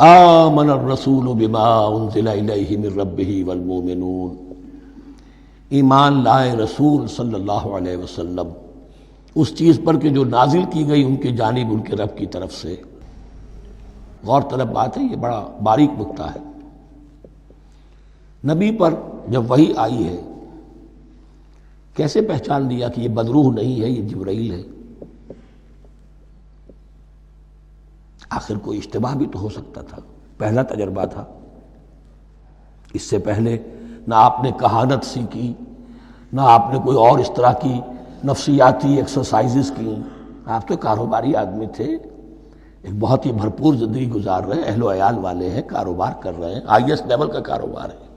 آمن الرسول بما انزل الیہ من ربہ والمؤمنون، ایمان لائے رسول صلی اللہ علیہ وسلم اس چیز پر کہ جو نازل کی گئی ان کی جانب ان کے رب کی طرف سے۔ غور طلب بات ہے، یہ بڑا باریک نکتہ ہے۔ نبی پر جب وحی آئی ہے کیسے پہچان لیا کہ یہ بدروح نہیں ہے، یہ جبرائیل ہے؟ آخر کوئی اشتباہ بھی تو ہو سکتا تھا، پہلا تجربہ تھا۔ اس سے پہلے نہ آپ نے کہانت سیکھی، نہ آپ نے کوئی اور اس طرح کی نفسیاتی ایکسرسائزز کی۔ آپ تو کاروباری آدمی تھے، ایک بہت ہی بھرپور زندگی گزار رہے ہیں، اہل و عیال والے ہیں، کاروبار کر رہے ہیں، ہائی ایسٹ لیول کا کاروبار ہے۔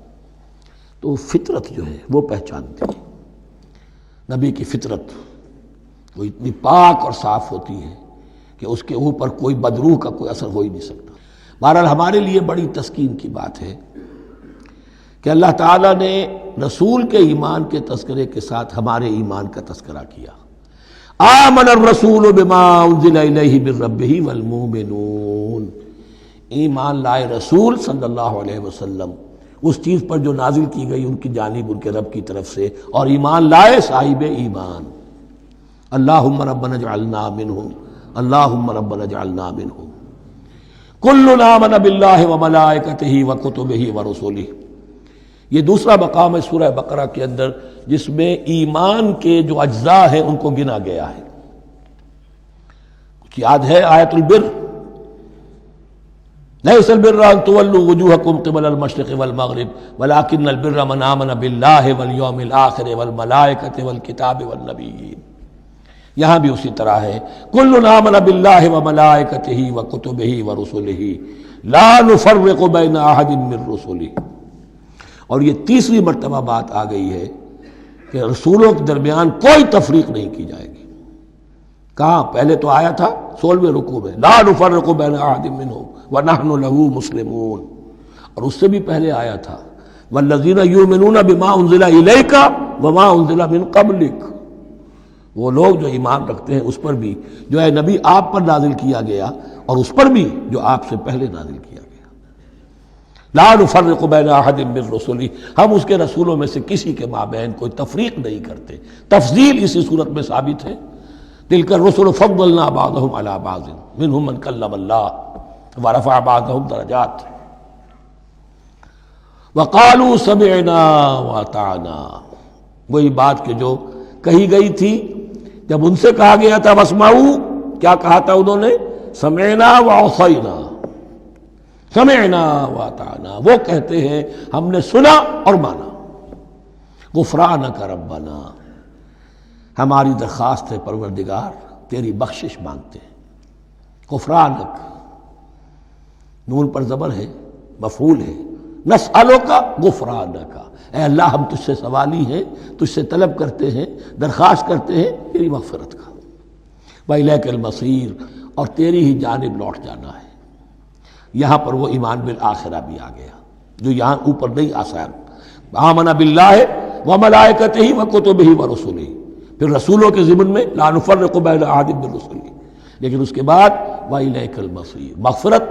تو فطرت جو ہے وہ پہچانتی ہے، نبی کی فطرت وہ اتنی پاک اور صاف ہوتی ہے کہ اس کے اوپر کوئی بدروح کا کوئی اثر ہو ہی نہیں سکتا۔ بہرحال ہمارے لیے بڑی تسکین کی بات ہے کہ اللہ تعالیٰ نے رسول کے ایمان کے تذکرے کے ساتھ ہمارے ایمان کا تذکرہ کیا۔ آمن الرسول بما انزل الیہ من ربہ والمؤمنون، ایمان لائے رسول صلی اللہ علیہ وسلم اس چیز پر جو نازل کی گئی ان کی جانب ان کے رب کی طرف سے، اور ایمان لائے صاحب ایمان۔ اللہم ربنا اجعلنا منہم، اللہم ربنا اجعلنا منہم۔ کل آمن باللہ وملائکتہ وکتبہ ورسلہ، یہ دوسرا مقام ہے سورہ بقرہ کے اندر جس میں ایمان کے جو اجزاء ہیں ان کو گنا گیا ہے۔ کچھ یاد ہے آیت البر؟ لیس البر ان تولوا وجوہکم قبل المشرق والمغرب ولکن البر من آمن باللہ والیوم الآخر والملائکۃ والکتاب والنبیین۔ یہاں بھی اسی طرح ہے، کل آمن باللہ وملائکتہ وکتبہ ورسلہ لا نفرق بین احد من رسلہ۔ اور یہ تیسری مرتبہ بات آ گئی ہے کہ رسولوں کے درمیان کوئی تفریق نہیں کی جائے گی۔ کہاں؟ پہلے تو آیا تھا 16ویں رکوع میں، لا نفرق بین احد منہم ونحن له مسلمون، اور اس سے بھی پہلے آیا تھا والذین یؤمنون بما انزل الیک وما انزل من قبلک، وہ لوگ جو ایمان رکھتے ہیں اس پر بھی جو ہے نبی آپ پر نازل کیا گیا اور اس پر بھی جو آپ سے پہلے نازل کیا گیا۔ لا نفرق بین احد من رسلہ، ہم اس کے رسولوں میں سے کسی کے مابین کوئی تفریق نہیں کرتے۔ تفضیل اسی صورت میں ثابت ہے، تلک الرسل فضلنا بعضهم علی بعض منهم من کلم اللہ ورفع بعضهم درجات وقالوا سمعنا واطعنا، وہی بات کہ جو کہی گئی تھی جب ان سے کہا گیا تھا واسمعوا، کیا کہا تھا انہوں نے؟ سمعنا وعصینا، سمعنا واطعنا، وہ کہتے ہیں ہم نے سنا اور مانا۔ غفرانک ربنا، ہماری درخواست ہے پروردگار، تیری بخشش مانگتے ہیں۔ غفرانک، نون پر زبر ہے، مفعول ہے، نسألک غفرانک، اے اللہ ہم تجھ سے سوالی ہیں، تجھ سے طلب کرتے ہیں، درخواست کرتے ہیں تیری مغفرت کا۔ وإلیک المصیر، اور تیری ہی جانب لوٹ جانا ہے۔ یہاں پر وہ ایمان بالآخرہ بھی آ گیا جو یہاں اوپر نہیں آسان۔ آمن باللہ وملائکتہ وکتبہ ورسلہ، پھر رسولوں کے ضمن میں لا نفرق بین احد من رسلہ، لیکن اس کے بعد وإلیک المصیر، مغفرت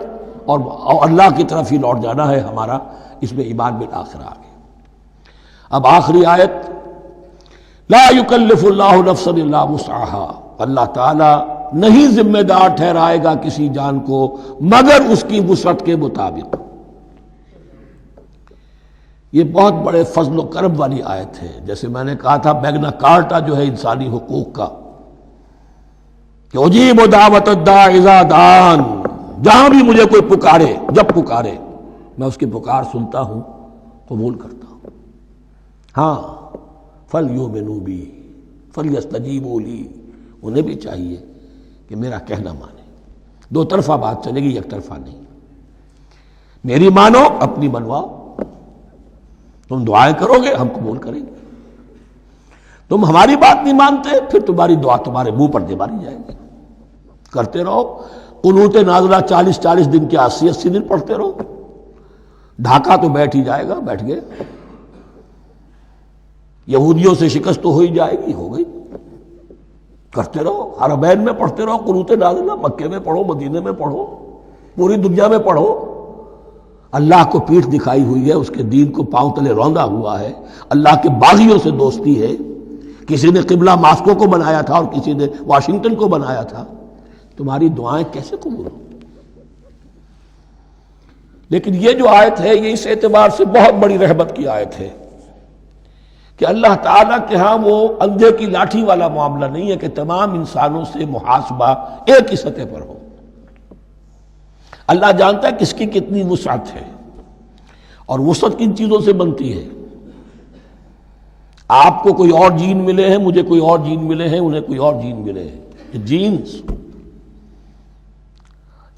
اور اللہ کی طرف ہی لوٹ جانا ہے ہمارا، اس میں ایمان بالآخرہ آ گیا۔ اب آخری آیت، لا یکلف اللہ نفسا الا وسعها، اللہ تعالی نہیں ذمہ دار ٹھہرائے گا کسی جان کو مگر اس کی وسعت کے مطابق۔ یہ بہت بڑے فضل و کرم والی آیت ہے، جیسے میں نے کہا تھا میگنا کارٹا جو ہے انسانی حقوق کا، کہ اجیب دعوت الداع اذا دعان، جہاں بھی مجھے کوئی پکارے، جب پکارے میں اس کی پکار سنتا ہوں، قبول کرتا ہوں۔ ہاں فلیؤمنوا بی فلیستجیبوا لی، انہیں بھی چاہیے کہ میرا کہنا مانے۔ دو طرفہ بات چلے گی، یک طرفہ نہیں۔ میری مانو، اپنی منواؤ۔ تم دعائیں کرو گے ہم قبول کریں گے، تم ہماری بات نہیں مانتے پھر تمہاری دعا تمہارے منہ پر دے ماری جائے گی۔ کرتے رہو قنوت نازلہ 40 دن کے 80 دن پڑھتے رہو، ڈھاکہ تو بیٹھ ہی جائے گا، بیٹھ گئے۔ یہودیوں سے شکست تو ہو ہی جائے گی، ہو گئی۔ کرتے رہو، حرمین میں پڑھتے رہو قنوت نازلہ، مکے میں پڑھو، مدینے میں پڑھو، پوری دنیا میں پڑھو، اللہ کو پیٹھ دکھائی ہوئی ہے، اس کے دین کو پاؤں تلے روندا ہوا ہے، اللہ کے باغیوں سے دوستی ہے، کسی نے قبلہ ماسکو کو بنایا تھا اور کسی نے واشنگٹن کو بنایا تھا، تمہاری دعائیں کیسے قبول ہوں؟ لیکن یہ جو آیت ہے یہ اس اعتبار سے بہت بڑی رحمت کی آیت ہے کہ اللہ تعالیٰ کے ہاں وہ اندھے کی لاٹھی والا معاملہ نہیں ہے کہ تمام انسانوں سے محاسبہ ایک ہی سطح پر ہو۔ اللہ جانتا ہے کس کی کتنی وسعت ہے، اور وسعت کن چیزوں سے بنتی ہے۔ آپ کو کوئی اور جین ملے ہیں، مجھے کوئی اور جین ملے ہیں، انہیں کوئی اور جین ملے ہیں، یہ جینز،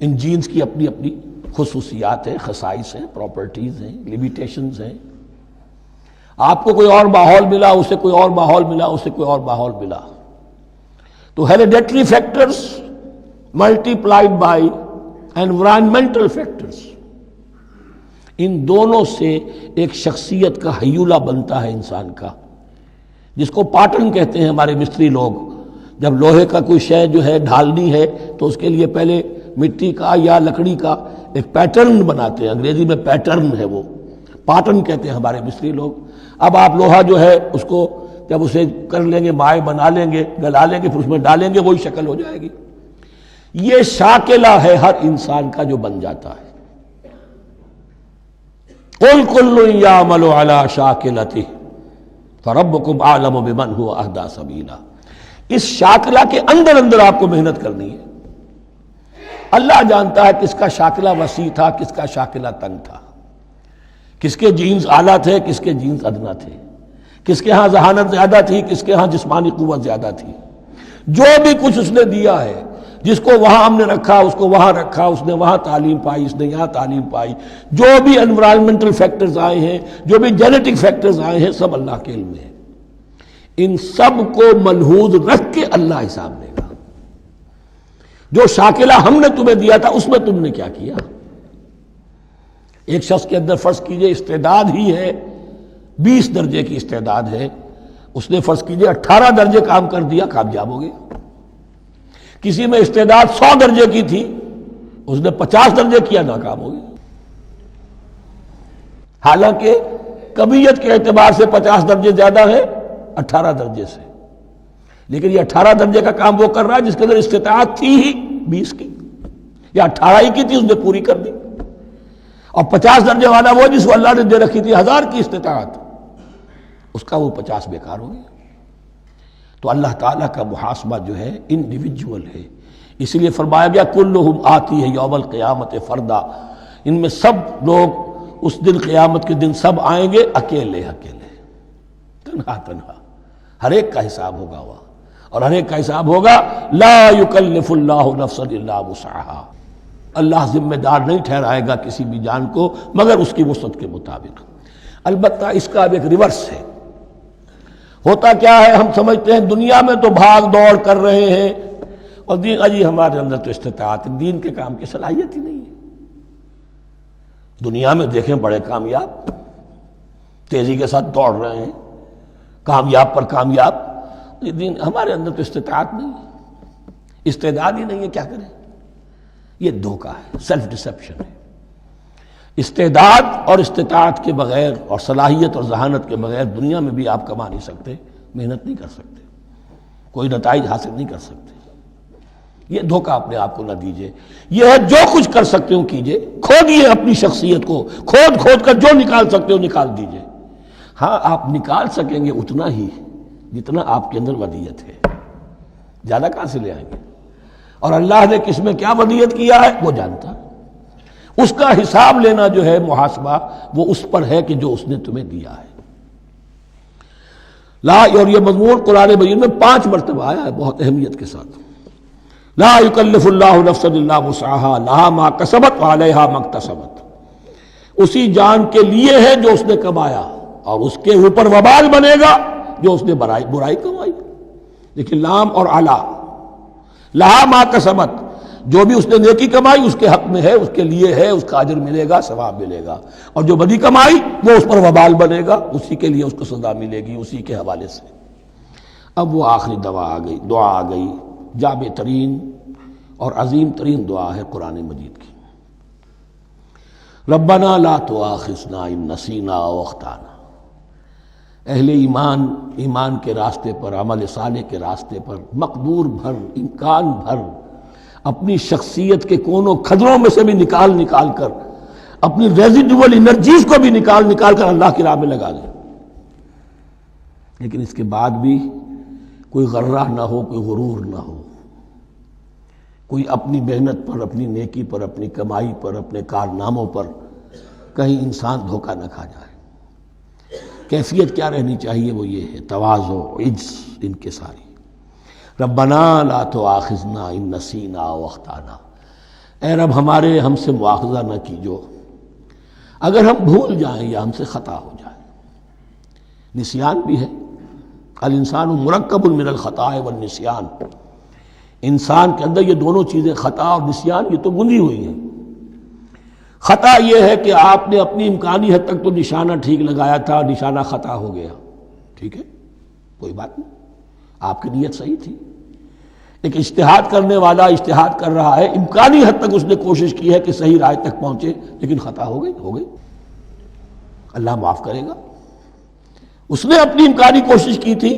ان جینز کی اپنی اپنی خصوصیات ہیں، خصائص ہیں، پراپرٹیز ہیں، لیمیٹیشنز ہیں۔ آپ کو کوئی اور ماحول ملا، اسے کوئی اور ماحول ملا، اسے کوئی اور ماحول ملا، تو hereditary factors multiplied by environmental factors, ان دونوں سے ایک شخصیت کا ہیولہ بنتا ہے انسان کا، جس کو پیٹرن کہتے ہیں ہمارے مستری لوگ۔ جب لوہے کا کوئی شے جو ہے ڈھالنی ہے تو اس کے لیے پہلے مٹی کا یا لکڑی کا ایک پیٹرن بناتے ہیں، انگریزی میں پیٹرن ہے، وہ پیٹرن کہتے ہیں ہمارے مستری لوگ۔ اب آپ لوہا جو ہے اس کو جب اسے کر لیں گے، مائع بنا لیں گے، گلا لیں گے، پھر اس میں ڈالیں گے، وہی شکل ہو جائے گی۔ یہ شاکلہ ہے ہر انسان کا جو بن جاتا ہے۔ قُلْ كُلٌّ يَعْمَلُ عَلَى شَاكِلَتِهِ فَرَبُّكُمْ أَعْلَمُ بِمَنْ هُوَ أَهْدَىٰ سَبِيلًا۔ اس شاکلہ کے اندر اندر آپ کو محنت کرنی ہے۔ اللہ جانتا ہے کس کا شاکلہ وسیع تھا، کس کا شاکلہ تنگ تھا، کس کے جینز اعلیٰ تھے، کس کے جینز ادنا تھے، کس کے ہاں ذہانت زیادہ تھی، کس کے ہاں جسمانی قوت زیادہ تھی۔ جو بھی کچھ اس نے دیا ہے، جس کو وہاں ہم نے رکھا، اس کو وہاں رکھا، اس نے وہاں تعلیم پائی، اس نے یہاں تعلیم پائی، جو بھی انوائرمنٹل فیکٹرز آئے ہیں، جو بھی جینیٹک فیکٹرز آئے ہیں، سب اللہ کے علم میں ہے۔ ان سب کو ملحوظ رکھ کے اللہ حساب لے گا۔ جو شاکلہ ہم نے تمہیں دیا تھا اس میں تم نے کیا کیا؟ ایک شخص کے اندر فرض کیجئے استعداد ہی ہے 20 درجے کی استعداد ہے، اس نے فرض کیجئے 18 درجے کام کر دیا، کامیاب ہو گیا۔ کسی میں استعداد 100 درجے کی تھی، اس نے 50 درجے کیا، ناکام ہو گیا۔ حالانکہ کمیت کے اعتبار سے 50 درجے زیادہ ہے 18 درجے سے، لیکن یہ 18 درجے کا کام وہ کر رہا ہے جس کے اندر استطاعت تھی ہی 20 کی، یا 18 ہی کی تھی، اس نے پوری کر دی۔ اور 50 درجے والا وہ جس کو اللہ نے دے رکھی تھی 1000 کی استطاعت، اس کا وہ 50 بیکار ہو گیا۔ تو اللہ تعالیٰ کا محاسبہ جو ہے انڈیویجول ہے، اس لیے فرمایا گیا کلہم آتی ہے یوم القیامت فردا، ان میں سب لوگ اس دن قیامت کے دن سب آئیں گے اکیلے اکیلے، تنہا تنہا، ہر ایک کا حساب ہوگا وہاں، اور ہر ایک کا حساب ہوگا لا یکلف اللہ نفسا الا وسعہا، اللہ ذمہ دار نہیں ٹھہرائے گا کسی بھی جان کو مگر اس کی وسعت کے مطابق۔ البتہ اس کا اب ایک ریورس ہے۔ ہوتا کیا ہے، ہم سمجھتے ہیں دنیا میں تو بھاگ دوڑ کر رہے ہیں، اور دین اجی ہمارے اندر تو استطاعت، دین کے کام کی صلاحیت ہی نہیں ہے۔ دنیا میں دیکھیں بڑے کامیاب تیزی کے ساتھ دوڑ رہے ہیں، کامیاب پر کامیاب، دین ہمارے اندر تو استطاعت نہیں ہے، استعداد ہی نہیں ہے، کیا کریں؟ یہ دھوکہ ہے، سیلف ڈسیپشن ہے۔ استعداد اور استطاعت کے بغیر اور صلاحیت اور ذہانت کے بغیر دنیا میں بھی آپ کما نہیں سکتے، محنت نہیں کر سکتے، کوئی نتائج حاصل نہیں کر سکتے۔ یہ دھوکہ اپنے آپ کو نہ دیجئے، یہ ہے جو کچھ کر سکتے ہو کیجئے، کھودیے اپنی شخصیت کو، کھود کھود کر جو نکال سکتے ہو نکال دیجئے۔ ہاں آپ نکال سکیں گے اتنا ہی جتنا آپ کے اندر ودیت ہے، زیادہ کہاں سے لے آئیں گے؟ اور اللہ نے کس میں کیا ودیت کیا ہے وہ جانتا، اس کا حساب لینا جو ہے محاسبہ وہ اس پر ہے کہ جو اس نے تمہیں دیا ہے۔ لا، اور یہ مضمون قرآن مجید میں 5 مرتبہ آیا ہے بہت اہمیت کے ساتھ۔ لا یکلف اللہ نفسا الا وسعہا لہا ما کسبت وعلیہا ما اکتسبت، اسی جان کے لیے ہے جو اس نے کمایا، اور اس کے اوپر وبال بنے گا جو اس نے برائی کمائی۔ لیکن لام اور علا، لہا ما کسبت، جو بھی اس نے نیکی کمائی اس کے حق میں ہے، اس کے لیے ہے، اس کا اجر ملے گا، ثواب ملے گا، اور جو بدی کمائی وہ اس پر وبال بنے گا، اسی کے لیے اس کو سزا ملے گی، اسی کے حوالے سے۔ اب وہ آخری دعا آ گئی، جامع ترین اور عظیم ترین دعا ہے قرآن مجید کی۔ ربنا لا تؤاخذنا ان نسینا او اخطانا۔ اہل ایمان کے راستے پر، عمل صالح کے راستے پر مقدور بھر، امکان بھر اپنی شخصیت کے کونوں کھدروں میں سے بھی نکال کر، اپنی ریزیڈول انرجیز کو بھی نکال کر اللہ کی راہ میں لگا دیں، لیکن اس کے بعد بھی کوئی غرہ نہ ہو، کوئی غرور نہ ہو، کوئی اپنی محنت پر، اپنی نیکی پر، اپنی کمائی پر، اپنے کارناموں پر کہیں انسان دھوکہ نہ کھا جائے۔ کیفیت کیا رہنی چاہیے؟ وہ یہ ہے تواضع، عجز، انکساری۔ ربنا لا تؤاخذنا ان نسینا او اخطانا، اے رب ہم سے مواخذہ نہ کیجو اگر ہم بھول جائیں یا ہم سے خطا ہو جائے۔ نسیان بھی ہے، الانسان مرکب من الخطاء والنسیان، انسان کے اندر یہ دونوں چیزیں، خطا اور نسیان، یہ تو گندھی ہوئی ہیں۔ خطا یہ ہے کہ آپ نے اپنی امکانی حد تک تو نشانہ ٹھیک لگایا تھا، نشانہ خطا ہو گیا، ٹھیک ہے، کوئی بات نہیں، آپ کی نیت صحیح تھی۔ ایک اجتہاد کرنے والا اجتہاد کر رہا ہے، امکانی حد تک اس نے کوشش کی ہے کہ صحیح رائے تک پہنچے، لیکن خطا ہو گئی، اللہ معاف کرے گا۔ اس نے اپنی امکانی کوشش کی تھی،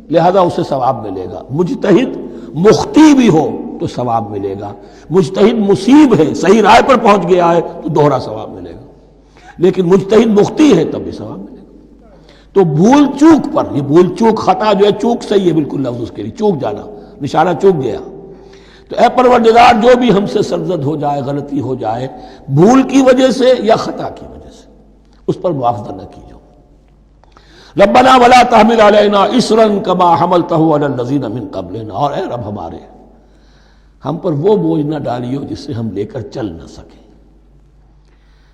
لہذا اسے ثواب ملے گا۔ مجتہد مخطی بھی ہو تو ثواب ملے گا، مجتہد مصیب ہے، صحیح رائے پر پہنچ گیا ہے تو دوہرا ثواب ملے گا، لیکن مجتہد مخطی ہے تب بھی ثواب ملے گا۔ تو بھول چوک پر، یہ بھول چوک، خطا جو ہے چوک صحیح ہے بالکل لفظ اس کے لیے، چوک جانا، نشانہ چوک گیا۔ تو اے پروردگار، جو بھی ہم سے سرزد ہو جائے، غلطی ہو جائے، بھول کی وجہ سے یا خطا کی وجہ سے، اس پر مواخذہ نہ کیجو۔ ربنا ولا تحمل علینا اصرا کما حملتہ علی الذین من قبلنا، اور اے رب ہمارے، ہم پر وہ بوجھ نہ ڈالیو جس سے ہم لے کر چل نہ سکیں۔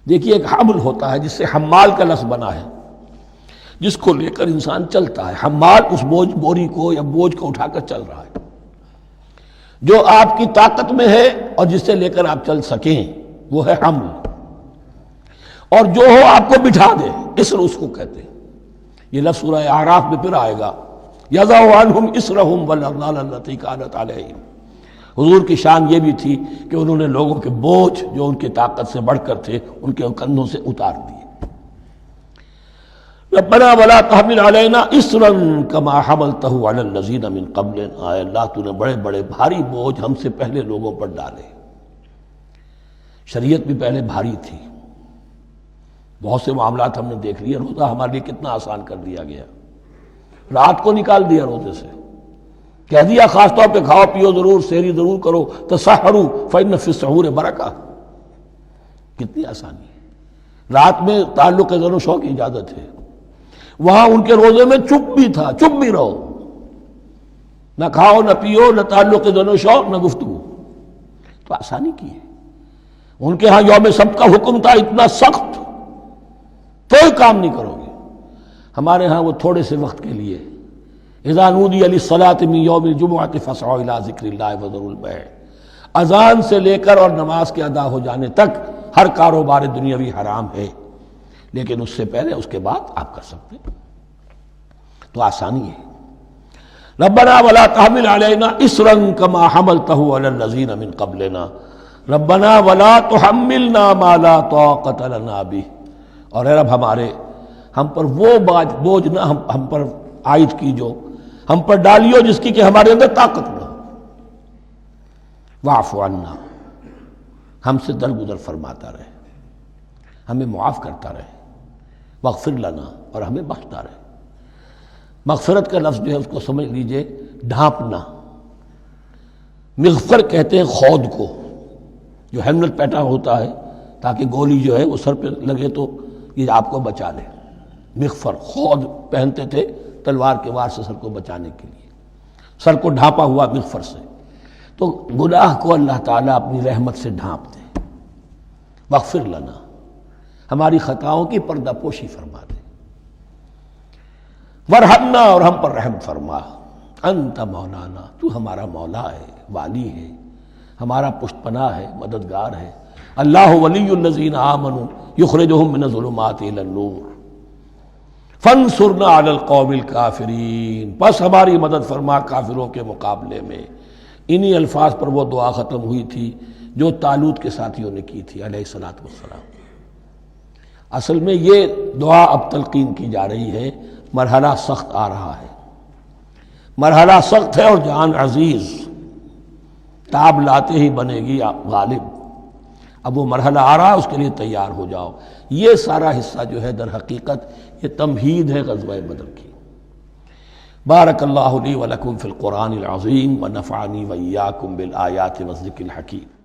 دیکھیے ایک حمل ہوتا ہے جس سے حمال کا لفظ بنا ہے، جس کو لے کر انسان چلتا ہے۔ حمال اس بوری کو یا بوجھ کو اٹھا کر چل رہا ہے، جو آپ کی طاقت میں ہے اور جس سے لے کر آپ چل سکیں، وہ ہے حمل۔ اور جو ہو آپ کو بٹھا دے، اسر اس کو کہتے ہیں۔ یہ لفظ سورہ اعراف میں پھر آئے گا، یضع عنہم اسرہم والاغلال التی کانت علیہم۔ حضور کی شان یہ بھی تھی کہ انہوں نے لوگوں کے بوجھ جو ان کی طاقت سے بڑھ کر تھے ان کے کندھوں سے اتار دیے۔ ربنا ولا تحمل علینا اصرا کما حملتہ علی الذین من قبلنا، اے اللہ تو نے بڑے بڑے بھاری بوجھ ہم سے پہلے لوگوں پر ڈالے۔ شریعت بھی پہلے بھاری تھی، بہت سے معاملات ہم نے دیکھ لیے، روزہ ہمارے لیے کتنا آسان کر دیا گیا، رات کو نکال دیا روزے سے، کہہ دیا خاص طور پہ کھاؤ پیو ضرور، سحری ضرور کرو، تسحروا فإن فی السحور برکہ، کتنی آسانی ہے۔ رات میں تعلق زن و شو کی اجازت ہے، وہاں ان کے روزے میں چپ بھی تھا، چپ بھی رہو، نہ کھاؤ نہ پیو، نہ تعلق زن و شو، نہ گفتگو، تو آسانی کی ہے۔ ان کے ہاں یوم سبت کا حکم تھا اتنا سخت، کوئی کام نہیں کرو گے۔ ہمارے ہاں وہ تھوڑے سے وقت کے لیے، اذا نودی للصلاۃ من یوم الجمعۃ فاسعوا الی ذکر اللہ وذروا البیع، اذان سے لے کر اور نماز کے ادا ہو جانے تک ہر کاروبار دنیاوی حرام ہے، لیکن اس سے پہلے اس کے بعد آپ کر سکتے ہیں، تو آسانی ہے۔ ربنا ولا تحمل علینا اصرا کما حملتہ علی الذین من قبلنا ربنا ولا تحملنا ما لا طاقۃ لنا بہ، اور اے رب ہمارے، ہم پر وہ بوجھ نہ ہم پر عائد کیجو، ہم پر ڈالیو جس کی کہ ہمارے اندر طاقت نہ ہو۔ واعف عنا، ہم سے درگزر فرماتا رہے، ہمیں معاف کرتا رہے۔ واغفر لنا، اور ہمیں بخشتا رہے۔ مغفرت کا لفظ جو ہے اس کو سمجھ لیجئے ڈھانپنا۔ مغفر کہتے ہیں خود کو، جو ہیلمٹ پہنا ہوتا ہے تاکہ گولی جو ہے وہ سر پہ لگے تو یہ آپ کو بچا لے۔ مغفر خود پہنتے تھے تلوار کے وار سے سر کو بچانے کے لیے، سر کو ڈھانپا ہوا مغفر سے۔ تو گناہ کو اللہ تعالیٰ اپنی رحمت سے ڈھانپ دے۔ واغفر لنا، ہماری خطاؤں کی پردہ پوشی فرما دے۔ ورحمنا، اور ہم پر رحم فرما۔ انت مولانا، تو ہمارا مولا ہے، والی ہے، ہمارا پشت پناہ ہے، مددگار ہے۔ اللہ ولی الذین آمنوا یخرجہم من الظلمات الی النور فانصرنا علی القوم الکافرین، بس ہماری مدد فرما کافروں کے مقابلے میں۔ انہی الفاظ پر وہ دعا ختم ہوئی تھی جو طالوت کے ساتھیوں نے کی تھی علیہ الصلوۃ والسلام۔ اصل میں یہ دعا اب تلقین کی جا رہی ہے، مرحلہ سخت آ رہا ہے، مرحلہ سخت ہے اور جان عزیز، تاب لاتے ہی بنے گی غالب۔ اب وہ مرحلہ آ رہا ہے، اس کے لیے تیار ہو جاؤ۔ یہ سارا حصہ جو ہے در حقیقت یہ تمہید ہے غزوہ بدر کی۔ بارک اللہ لی ولکم فی القرآن العظیم ونفعنی وإیاکم بالآیات والذکر الحکیم۔